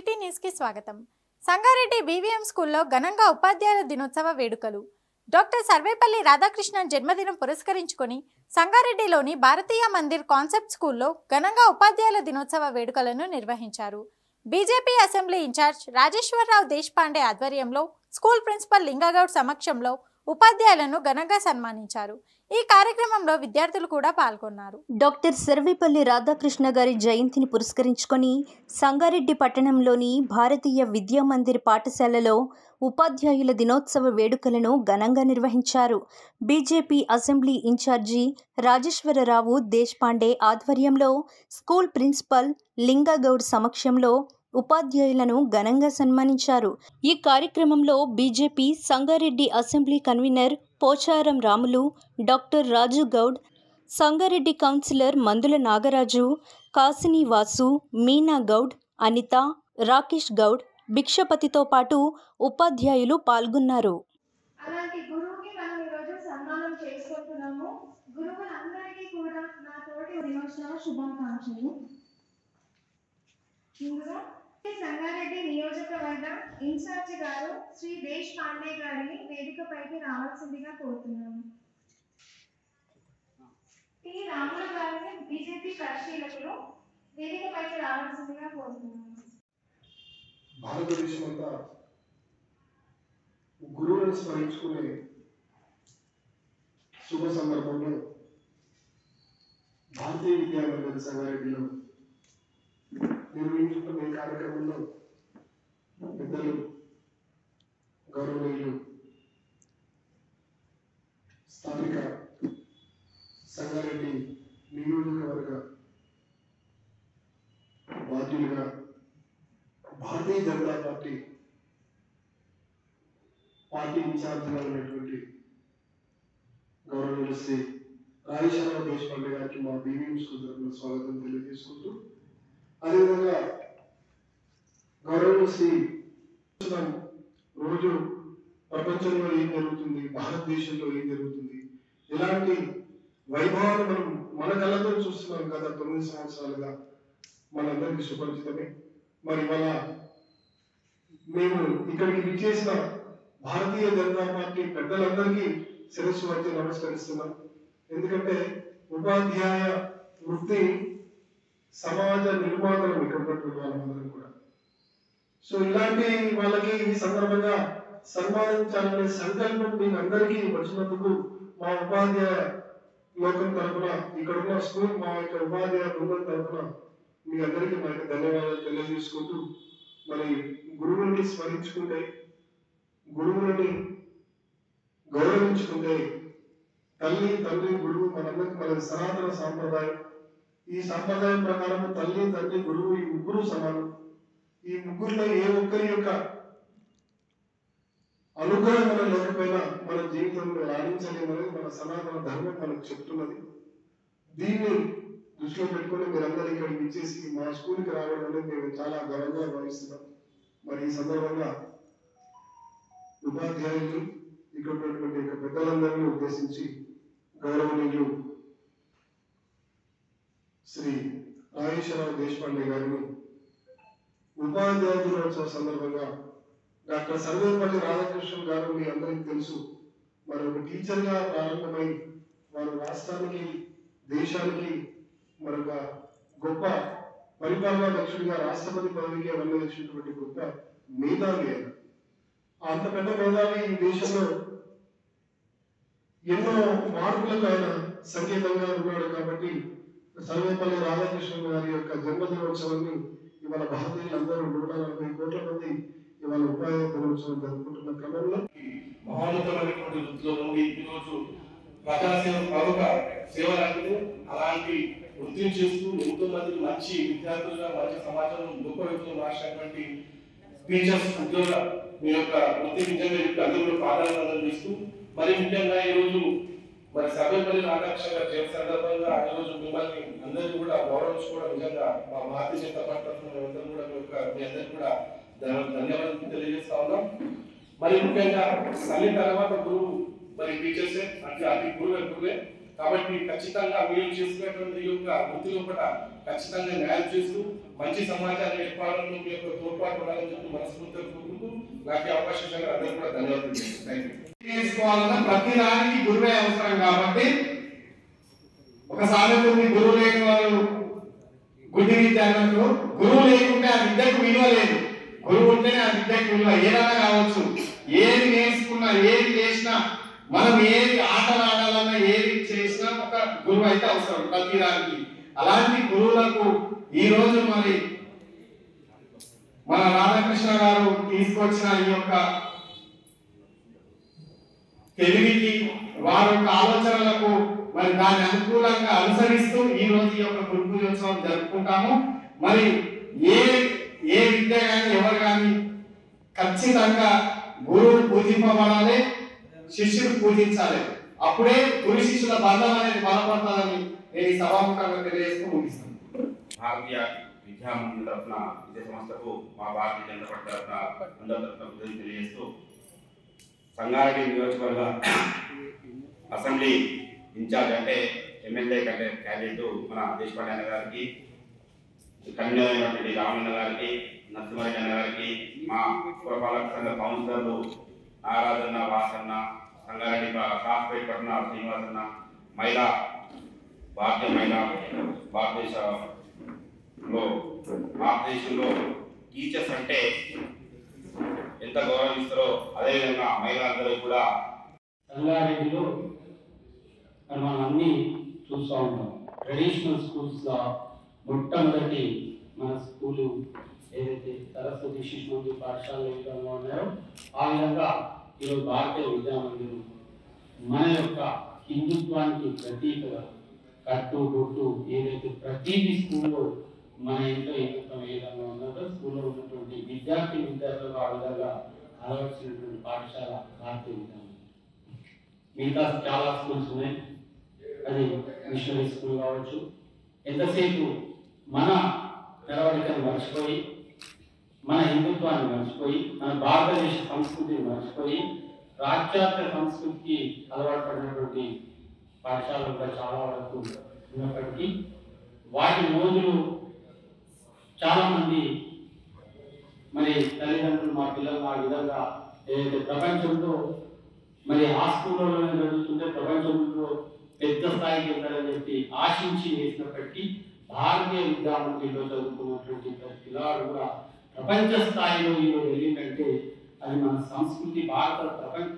City news కి స్వాగతం. Sangareddy BVM స్కూల్లో ఘనంగా ఉపాధ్యాయుల దినోత్సవ వేడుకలు. డాక్టర్ సర్వేపల్లి రాధాకృష్ణన్ జన్మదినం పురస్కరించుకొని సంగారెడ్డిలోని భారతీయ మందిర్ కాన్సెప్ట్ స్కూల్లో ఘనంగా ఉపాధ్యాయుల దినోత్సవ వేడుకలను నిర్వహించారు. BJP assembly in-charge Rajeshwar Rao Deshpande ఆధ్వర్యంలో స్కూల్ ప్రిన్సిపల్ లింగగౌడ్ సమక్షంలో ఉపాధ్యాయులను ఘనంగా సన్మానించారు. ఈ కార్యక్రమంలో విద్యార్థులు కూడా పాల్గొన్నారు. డాక్టర్ సర్వేపల్లి రాధాకృష్ణ గారి జయంతిని పురస్కరించుకొని సంగారెడ్డి పట్టణంలోని భారతీయ విద్యా మందిర్ పాఠశాలలో ఉపాధ్యాయుల దినోత్సవ వేడుకలను ఘనంగా నిర్వహించారు. BJP assembly in-charge Rajeshwar Rao Deshpande ఆధ్వర్యంలో స్కూల్ ప్రిన్సిపల్ లింగగౌడ్ సమక్షంలో ఉపాధ్యాయులను ఘనంగా సన్మానించారు. ఈ కార్యక్రమంలో BJP Sangareddy assembly convener Pocharam Ramulu, doctor Raju Goud, Sangareddy councillor Mandula Nagaraju, కాసిని వాసు, మీనా గౌడ్, అనిత, రాకేష్ గౌడ్, భిక్షపతితో పాటు ఉపాధ్యాయులు పాల్గొన్నారు. అలాంటి గురువుకి మనం ఈరోజు సన్మానం చేసుకుంటున్నాము. గురువులందరికీ కూడా నా తోటి దినోత్సవ శుభాకాంక్షలు. ముందుగా సంగారెడ్డి నియోజకవర్గ ఇన్ఛార్జి గారు శ్రీ దేశపాండే గారిని వేదికపైకి రావాల్సిందిగా కోరుతున్నాము. టి రాములు గారిని బీజేపీ పరిశీలకులు వేదికపైకి రావాల్సిందిగా కోరుతున్నాము. భారతదేశం అంతా గురువులను స్మరించుకునే శుభ సందర్భంలో భారతీయ విద్యా మందిర్ సంగారెడ్డిలో నిర్వహించుకున్న ఈ కార్యక్రమంలో పెద్దలు, గౌరవనీయులు, స్థానిక సంగారెడ్డి నియోజకవర్గ బాధ్యులుగా భారతీయ జనతా పార్టీ ఇన్ఛార్జిగా ఉన్నటువంటి గౌరవనీయులు శ్రీ రాజేశ్వరరావు దేశపాండే గారికి మా బీవీఎం స్కూల్ తరఫున స్వాగతం తెలియజేసుకుంటూ, అదేవిధంగా గౌరవ శ్రీ రోజు ప్రపంచంలో ఏం జరుగుతుంది, భారతదేశంలో ఏం జరుగుతుంది, ఇలాంటి వైభవాన్ని మనం మన కళ్ళతో చూస్తున్నాం. గత 9 సంవత్సరాలుగా మనందరికీ సుపరిచితమే. మరి ఇవాళ మేము ఇక్కడికి విచ్చేసిన భారతీయ జనతా పార్టీ పెద్దలందరికీ శిరస్సు వచ్చి నమస్కరిస్తున్నాం. ఎందుకంటే ఉపాధ్యాయ వృత్తి సమాజ నిర్మాణం ఇక్కడ ఉన్నటువంటి వాళ్ళందరం కూడా. సో ఇలాంటి వాళ్ళకి ఈ సందర్భంగా సన్మానించాలనే సంకల్పం మీకు అందరికీ వచ్చినందుకు మా ఉపాధ్యాయ లోకం తరఫున, ఇక్కడున్న స్కూల్ మా యొక్క ఉపాధ్యాయ బృందం తరఫున మీ అందరికీ మా యొక్క ధన్యవాదాలు తెలియజేసుకుంటూ, మరి గురువుల్ని స్మరించుకుంటే, గురువులని గౌరవించుకుంటే, తల్లి, తండ్రి, గురువు మనందరికీ మన సనాతన సాంప్రదాయం. ఈ సాంప్రదాయం ప్రకారం తల్లి, తండ్రి, గురువు ఈ ముగ్గురు సమానం. ఈ ముగ్గురులో ఏ ఒక్కరి యొక్క అనుగ్రహం మనం లేకపోయినా మన జీవితంలో రాణించలేమనేది మన సనాతన ధర్మం మనకు చెప్తున్నది. దీన్ని దృష్టిలో పెట్టుకుని మీరందరూ ఇక్కడికి ఇచ్చేసి మా స్కూల్కి రావడం అనేది మేము చాలా గౌరవంగా భావిస్తున్నాం. మరి ఈ సందర్భంగా ఉపాధ్యాయులు, ఇక్కడ ఉన్నటువంటి పెద్దలందరినీ ఉద్దేశించి గౌరవనీయులు శ్రీ రాజేశ్వరరావు దేశపాండే గారిని ఉపాధ్యాయ దినోత్సవ సందర్భంగా డాక్టర్ సర్వేపల్లి రాధాకృష్ణన్ గారు మీ అందరికీ తెలుసు. మరి ఒక టీచర్గా ప్రారంభమై వారు రాష్ట్రానికి, దేశానికి మరొక గొప్ప పరిపాలనా దక్షుడిగా రాష్ట్రపతి పదవికి వెళ్ళవచ్చినటువంటి గొప్ప మేధావి ఆయన. అంత పెద్ద మేధావి ఈ దేశంలో ఎన్నో మార్పులకు ఆయన సంకేతంగా ఉన్నాడు. కాబట్టి సర్వేపల్లి రాధాకృష్ణన్ గారి యొక్క జన్మదినోత్సవాన్ని ఇవాళ భారతీయులందరూ 140 కోట్ల మంది ఇవాళ ఉపాధ్యాయ దినోత్సవం జరుపుకుంటున్న క్రమంలో మహోన్నతమైనటువంటి వృత్తిలో ఉండి ఈరోజు ప్రజాసేవ, ప్రముఖ సేవలు అలాంటి వృత్తిని చేస్తూ ఎంతో మంది మంచి విద్యార్థులుగా, మంచి సమాజంలో గొప్ప వ్యక్తులు మార్చినటువంటి టీచర్స్ ఉద్యోగ మీ యొక్క వృత్తి నిజంగా అందరూ ప్రాధాన్యత ఇస్తూ, మరి ముఖ్యంగా ఈరోజు మరి సర్వేపల్లి రాధాకృష్ణ గారు జయంతి సందర్భంగా ఈరోజు మిమ్మల్ని అందరినీ కూడా గౌరవించుకోవడం నిజంగా మా భారతీయ జనతా పార్టీ తరఫున మేమందరం కూడా మీ అందరికీ కూడా ధన్యవాదాలు తెలియజేస్తా ఉన్నాం. మరి ముఖ్యంగా తల్లి తర్వాత గురువు, మరి టీచర్సే అంటే గురువే. కాబట్టి ఖచ్చితంగా మీరు చేసుకునేటువంటి ఈ యొక్క వృత్తిలో కూడా ఖచ్చితంగా న్యాయం చేస్తూ మంచి సమాచారం ఏర్పాటులో మీ యొక్క తోడ్పాటు ఉండాలని చెప్పి మనస్ఫూర్తిగా కోరుకుంటూ నాకు ఈ అవకాశం ఇచ్చిన అందరికీ కూడా ధన్యవాదాలు చేసుకోవాలన్నా ప్రతి దానికి గురువే అవసరం కాబట్టి ఒకసారి గురువు లేని వాళ్ళు గుడ్డి విద్య అన్నట్టు గురువు లేకుంటే ఆ విద్యకు విలువ లేదు, గురువు ఉంటేనే ఆ విద్యకు విలువ. ఏదైనా కావచ్చు, ఏది నేర్చుకున్నా ఏది చేసినా మనం ఏది ఆటలు ఆడాలన్నా ఏది చేసినా ఒక గురువు అయితే అవసరం ప్రతి దానికి. అలాంటి గురువులకు ఈ రోజు మరి మన రాధాకృష్ణ గారు తీసుకొచ్చిన ఈ యొక్క తెలివికి వారి యొక్క ఆలోచనలకు మరి దాన్ని అనుకూలంగా అనుసరిస్తూ ఈ రోజు ఈ యొక్క గురు పూజోత్సవం జరుపుకుంటాము. మరి ఏ విద్య కానీ ఎవరు కానీ ఖచ్చితంగా గురువు పూజింపబడాలి, శిష్యుడు పూజించాలి. అప్పుడే గురు శిష్యుల బంధం అనేది బలపడుతుందని నేను ఈ సభాముఖంగా తెలియజేస్తూ ముగిస్తాను. భారతీయ విద్యామంత్రి తరఫున విద్యా సంస్థకు మా భారతీయ జనతా పార్టీ తరఫున అందరి తరఫున తెలియజేస్తూ సంగారెడ్డి నియోజకవర్గ అసెంబ్లీ ఇన్ఛార్జ్ అంటే ఎమ్మెల్యే కంటే క్యాండిడేట్ మన దేశపాండే అన్న గారికి, కన్వీనర్ అయినటువంటి రామన్న గారికి, నరసింహారెడ్డి అన్న గారికి, మా పురపాలక సంఘ కౌన్సిలర్లు నారాజన్న, వాసన్న, సంగారెడ్డి కాస్పేట్ పట్టణ శ్రీనివాసన్న, మహిళా భారతీయ మహిళా భారతదేశంలో టీచర్స్ అంటే ఎంత గౌరవిస్తారో అదేవిధంగా మహిళలందరూ కూడా సంగారెడ్డిలో మనం అన్ని చూస్తూ ఉంటాం. ట్రెడిషనల్ స్కూల్స్లో మొట్టమొదటి మన స్కూలు ఏదైతే సరస్వతి శిశు మందిర్ పాఠశాల ఏ విధంగా ఉన్నాయో ఆ విధంగా ఈరోజు భారతీయ విద్యామందిరం మన యొక్క హిందుత్వానికి ప్రతీకగా కట్టు బొట్టు ఏదైతే ప్రతిదీ స్కూల్లో మన ఇంట్లో హిందుత్వం ఏ విధంగా ఉన్నదో స్కూల్లో ఉన్నటువంటి విద్యార్థులకు ఆ విధంగా అలవర్చినటువంటి పాఠశాల భారతీయ విద్యామందిరం. మిగతా చాలా స్కూల్స్ ఉన్నాయి, అది మిషనరీ స్కూల్ కావచ్చు. ఎంతసేపు మన తెరవడికను మర్చిపోయి, మన హిందుత్వాన్ని మర్చిపోయి, మన భారతదేశ సంస్కృతిని మర్చిపోయి పాశ్చాత్య సంస్కృతికి అలవాటు పడినటువంటి పాఠశాలలు కూడా చాలా వరకు ఉన్నప్పటికీ వాటి మోజులు చాలామంది మరి తల్లిదండ్రులు మా పిల్లలు ఆ విధంగా ఏదైతే ప్రపంచంలో మరి ఆ స్కూళ్ళలోనే జరుగుతుంటే ప్రపంచంలో పెద్ద స్థాయికి వెళ్తారని చెప్పి ఆశించి వేసినప్పటికీ భారతీయ విద్యామందిలో చదువుకున్నటువంటి పిల్లవాడు కూడా ప్రపంచ స్థాయిలో ఈరోజు వెళ్ళిందంటే అది మన సంస్కృతి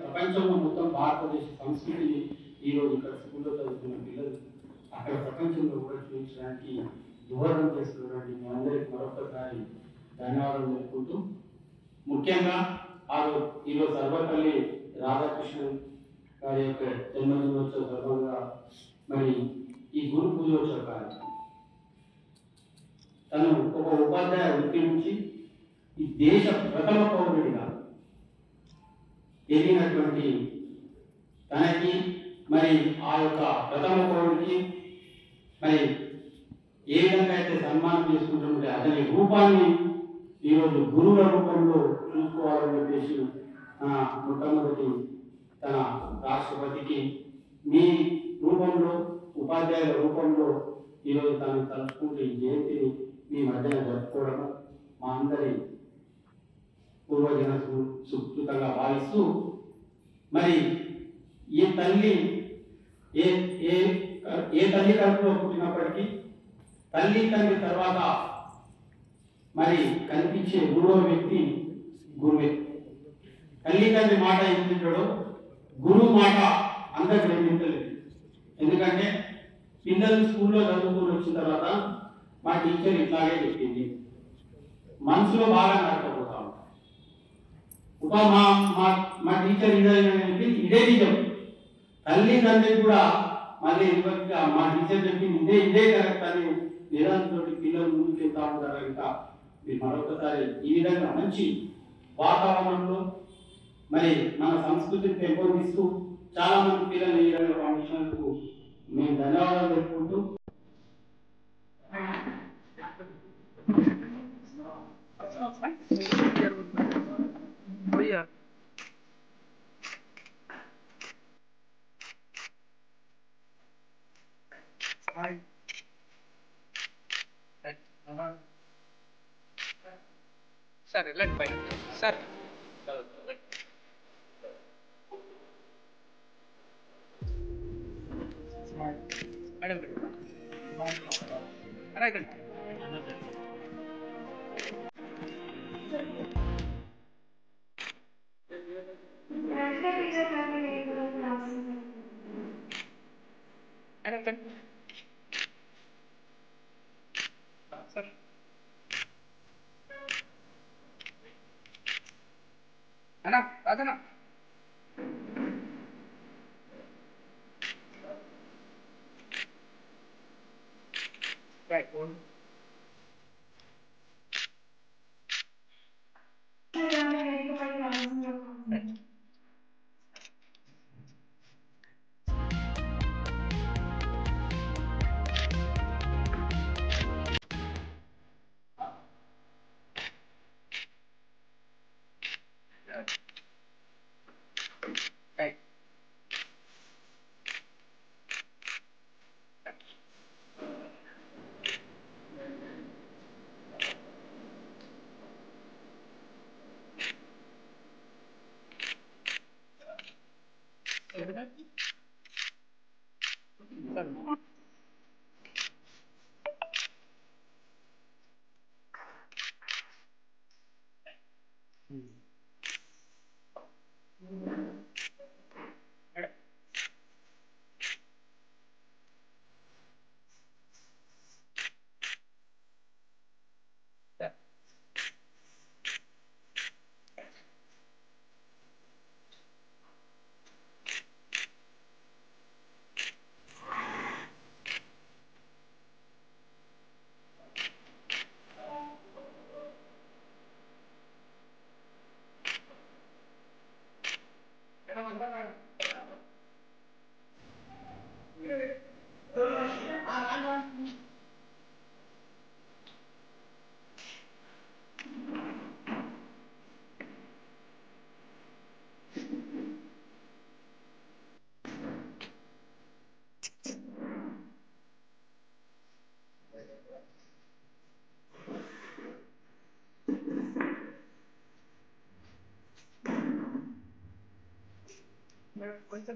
ప్రపంచంలో మొత్తం భారతదేశ సంస్కృతిని ఈరోజు ఇక్కడ స్కూల్లో చదువుకున్న పిల్లలు అక్కడ ప్రపంచంలో కూడా చూపించడానికి దూరం చేస్తున్నటువంటి మీ అందరికీ మరొకసారి ధన్యవాదాలు తెలుపుకుంటూ, ముఖ్యంగా ఈరోజు సర్వపల్లి రాధాకృష్ణన్ గారి యొక్క జన్మదినోత్సవ సందర్భంగా మరి ఈ గురు పూజోత్సవ కార్యక్రమం తను ఒక ఉపాధ్యాయ వృత్తి నుంచి ఈ దేశ ప్రథమ పౌరుడిగా ఎదిగినటువంటి తనకి మరి ఆ యొక్క ప్రథమ పౌరుడికి మరి ఏ విధంగా అయితే సన్మానం చేసుకుంటుంటే అతని రూపాన్ని ఈరోజు గురువుల రూపంలో చూసుకోవాలని చెప్పేసి మొట్టమొదటి తన రాష్ట్రపతికి మీ రూపంలో ఉపాధ్యాయుల రూపంలో ఈరోజు తను తలుచుకుంటూ ఈ జయంతిని మీ మధ్యన జరుపుకోవడం మా అందరి పూర్వజన సుకృతంగా భావిస్తూ మరి ఈ తల్లి ఏ తల్లి కడుపులో పుట్టినప్పటికీ తల్లి తండ్రి తర్వాత మరి కనిపించే మూడవ వ్యక్తి గురువే. తల్లి తండ్రి మాట ఏం తింటాడో గురువు మాట అందరికి వినిపించలేదు. ఎందుకంటే పిల్లలు స్కూల్లో చదువుకుని వచ్చిన తర్వాత మా టీచర్ ఇట్లాగే చెప్పింది, మనసులో బాగా నడకపోతా ఉంటాం. మా టీచర్ ఇదే నిజం. తల్లి తండ్రి కూడా మళ్ళీ మా టీచర్ చెప్పింది ఇదే కరెక్ట్ అని నిరంతరం పిల్లలు ముందుకు వెళ్తా ఉంటారు. ఇంకా మీరు మరొకసారి ఈ విధంగా మంచి వాతావరణంలో మరి మన సంస్కృతిని పెంపొందిస్తూ చాలా మంది పిల్లలు ఈ విధంగా పంపించినందుకు మేము ధన్యవాదాలు తెలుపుకుంటూ సార్ వెళ్ళండి పైన sir madam right madam sir అన్నా రాజన్నా రైట్ రైట్ సార్ కొంచెం